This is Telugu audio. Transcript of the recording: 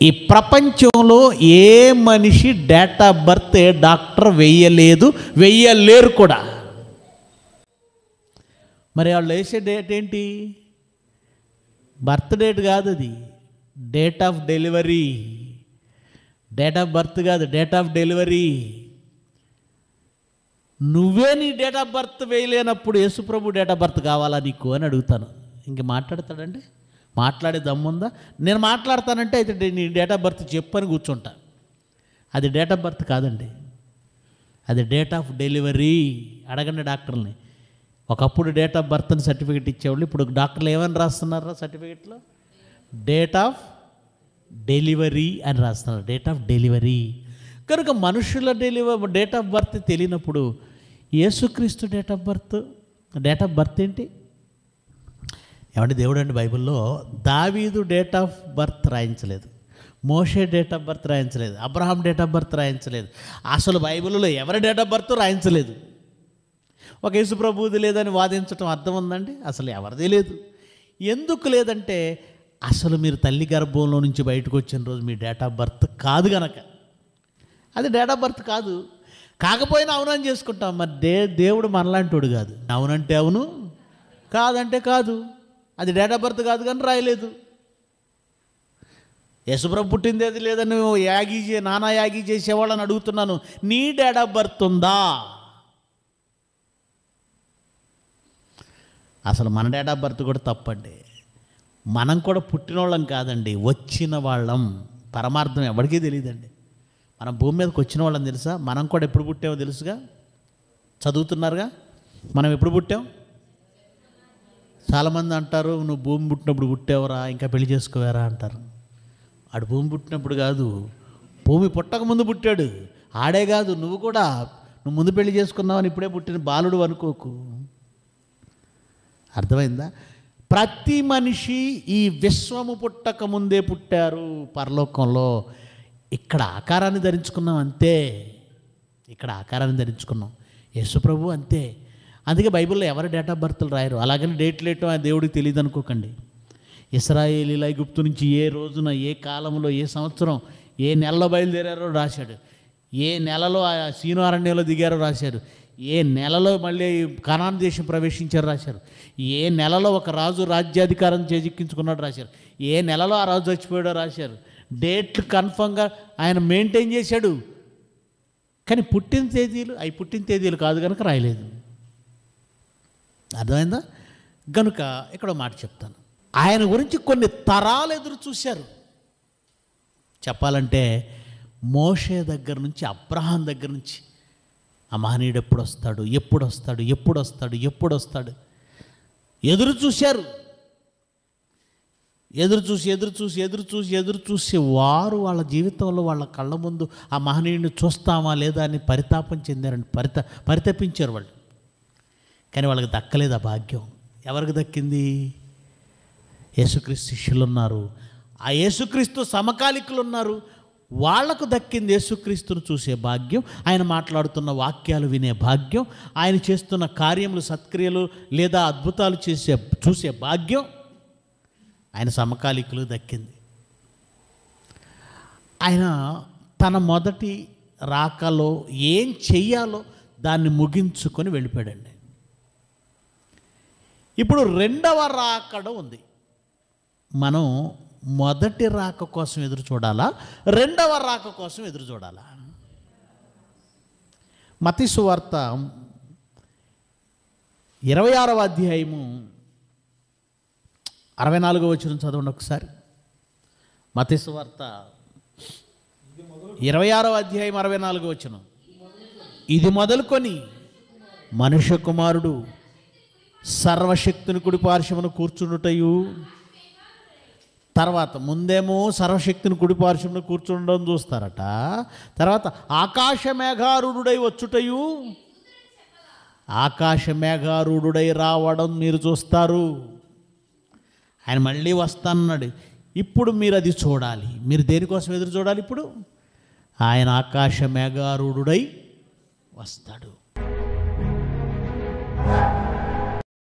ఈ ప్రపంచంలో ఏ మనిషి డేట్ ఆఫ్ బర్త్ డాక్టర్ వేయలేదు, వేయలేరు కూడా. మరి వాళ్ళు వేసే డేట్ ఏంటి? బర్త్ డేట్ కాదు, అది date of delivery. Date of birth కాదు, డేట్ ఆఫ్ డెలివరీ. నువ్వే నీ డేట్ ఆఫ్ బర్త్ వేయలేనప్పుడు యేసుప్రభు డేట్ ఆఫ్ బర్త్ కావాలా నీకు అని అడుగుతాను. ఇంక మాట్లాడతాడండి? మాట్లాడే దమ్ముందా? నేను మాట్లాడతానంటే అయితే నీ డేట్ ఆఫ్ బర్త్ చెప్పని కూర్చుంటా. అది డేట్ ఆఫ్ బర్త్ కాదండి, అది డేట్ ఆఫ్ డెలివరీ. అడగండి డాక్టర్ని. ఒకప్పుడు డేట్ ఆఫ్ బర్త్ అని సర్టిఫికేట్ ఇచ్చేవాళ్ళు, ఇప్పుడు డాక్టర్లు ఏమని రాస్తున్నారా సర్టిఫికేట్లో? డేట్ ఆఫ్ డెలివరీ అని రాస్తున్నారు, డేట్ ఆఫ్ డెలివరీ. కనుక మనుషుల డేట్ ఆఫ్ బర్త్ తెలియనప్పుడు యేసుక్రీస్తు డేట్ ఆఫ్ బర్త్ ఏంటి? ఏమంటే దేవుడు అండి బైబిల్లో దావీదు డేట్ ఆఫ్ బర్త్ రాయించలేదు, మోషే డేట్ ఆఫ్ బర్త్ రాయించలేదు, అబ్రహాం డేట్ ఆఫ్ బర్త్ రాయించలేదు. అసలు బైబిల్లో ఎవరి డేట్ ఆఫ్ బర్త్ రాయించలేదు. ఒక యేసుప్రభుది లేదని వాదించడం అర్థం ఉందండి? అసలు ఎవరిది లేదు. ఎందుకు లేదంటే అసలు మీరు తల్లి గర్భంలో నుంచి బయటకు వచ్చిన రోజు మీ డేట్ ఆఫ్ బర్త్ కాదు గనక. అది డేట్ ఆఫ్ బర్త్ కాదు. కాకపోయినా అవునని చేసుకుంటాం. మరి దేవుడు మనలాంటోడు కాదు. అవునంటే అవును, కాదంటే కాదు. అది డేట్ ఆఫ్ బర్త్ కాదు కానీ రాయలేదు. యేసుప్రభు పుట్టింది అది లేదని నానా యాగి చేసేవాళ్ళని అడుగుతున్నాను, నీ డేట్ ఆఫ్ బర్త్ ఉందా? అసలు మన డేట్ ఆఫ్ బర్త్ కూడా తప్పండి. మనం కూడా పుట్టిన వాళ్ళం కాదండి, వచ్చిన వాళ్ళం. పరమార్థం ఎవరికీ తెలియదండి. మనం భూమి మీదకి వచ్చిన వాళ్ళం తెలుసా? మనం కూడా ఎప్పుడు పుట్టామో తెలుసుగా? చదువుతున్నారుగా, మనం ఎప్పుడు పుట్టాం? చాలామంది అంటారు, నువ్వు భూమి పుట్టినప్పుడు పుట్టావురా, ఇంకా పెళ్లి చేసుకోవారా అంటారు. ఆడు భూమి పుట్టినప్పుడు కాదు, భూమి పుట్టక ముందు పుట్టాడు. ఆడే కాదు, నువ్వు కూడా. నువ్వు ముందు పెళ్లి చేసుకున్నావని ఇప్పుడే పుట్టిన బాలుడు అనుకోకు. అర్థమైందా? ప్రతి మనిషి ఈ విశ్వము పుట్టక ముందే పుట్టారు పరలోకంలో. ఇక్కడ ఆకారాన్ని ధరించుకున్నాం అంతే, ఇక్కడ ఆకారాన్ని ధరించుకున్నాం. యేసుప్రభు అంతే. అందుకే బైబిల్లో ఎవరి డేట్ ఆఫ్ బర్త్లు రాయరు. అలాగని డేట్లు వేయటం ఆ దేవుడికి తెలియదు అనుకోకండి. ఇశ్రాయేలీయులు ఐగుప్తు నుంచి ఏ రోజున, ఏ కాలంలో, ఏ సంవత్సరం, ఏ నెలలో బయలుదేరారో రాశాడు. ఏ నెలలో ఆ సీను అరణ్యంలో దిగారో రాశారు. ఏ నెలలో మళ్ళీ కనాన్ దేశం ప్రవేశించారో రాశారు. ఏ నెలలో ఒక రాజు రాజ్యాధికారం చేజిక్కించుకున్నాడు రాశారు. ఏ నెలలో ఆ రాజు చచ్చిపోయాడో రాశారు. డేట్లు కన్ఫర్మ్గా ఆయన మెయింటైన్ చేశాడు. కానీ పుట్టిన తేదీలు కాదు కనుక రాయలేదు. అర్థమైందా? కనుక ఇక్కడ మాట చెప్తాను. ఆయన గురించి కొన్ని తరాలు ఎదురు చూశారు. చెప్పాలంటే మోషే దగ్గర నుంచి, అబ్రహాం దగ్గర నుంచి ఆ మహనీయుడు ఎప్పుడు వస్తాడు ఎదురు చూశారు. ఎదురు చూసి వారు వాళ్ళ జీవితంలో వాళ్ళ కళ్ళ ముందు ఆ మహనీయుడిని చూస్తామా లేదా అని పరితాపం చెందారని పరితపించారు వాళ్ళు. కానీ వాళ్ళకి దక్కలేదు ఆ భాగ్యం. ఎవరికి దక్కింది? యేసుక్రీస్తు శిష్యులు ఉన్నారు, ఆ యేసుక్రీస్తు సమకాలికులు ఉన్నారు, వాళ్లకు దక్కింది యేసుక్రీస్తును చూసే భాగ్యం, ఆయన మాట్లాడుతున్న వాక్యాలు వినే భాగ్యం, ఆయన చేస్తున్న కార్యములు, సత్క్రియలు లేదా అద్భుతాలు చూసే భాగ్యం ఆయన సమకాలికులు దక్కింది. ఆయన తన మొదటి రాకలో ఏం చెయ్యాలో దాన్ని ముగించుకొని వెళ్ళిపోయాడండి. ఇప్పుడు రెండవ రాకడ ఉంది. మనం మొదటి రాక కోసం ఎదురు చూడాలా, రెండవ రాక కోసం ఎదురు చూడాలా? మత్తయి సువార్త 26వ అధ్యాయము 64వ వచనం చదవండి ఒకసారి. మత్తయి సువార్త 26వ అధ్యాయం 64వ వచనం. ఇది మొదలుకొని మనుష్య కుమారుడు సర్వశక్తిని కుడి పార్శ్వమున కూర్చుండుటయు, తర్వాత ముందేమో సర్వశక్తిని కుడి పార్శ్వమున కూర్చుండడం చూస్తారట, తర్వాత ఆకాశ మేఘారూఢుడై వచ్చుటయు, ఆకాశ మేఘారూఢుడై రావడం మీరు చూస్తారు. ఆయన మళ్ళీ వస్తానన్నాడు. ఇప్పుడు మీరు అది చూడాలి. మీరు దేనికోసం ఎదురు చూడాలి? ఇప్పుడు ఆయన ఆకాశ మేఘారూఢుడై వస్తాడు.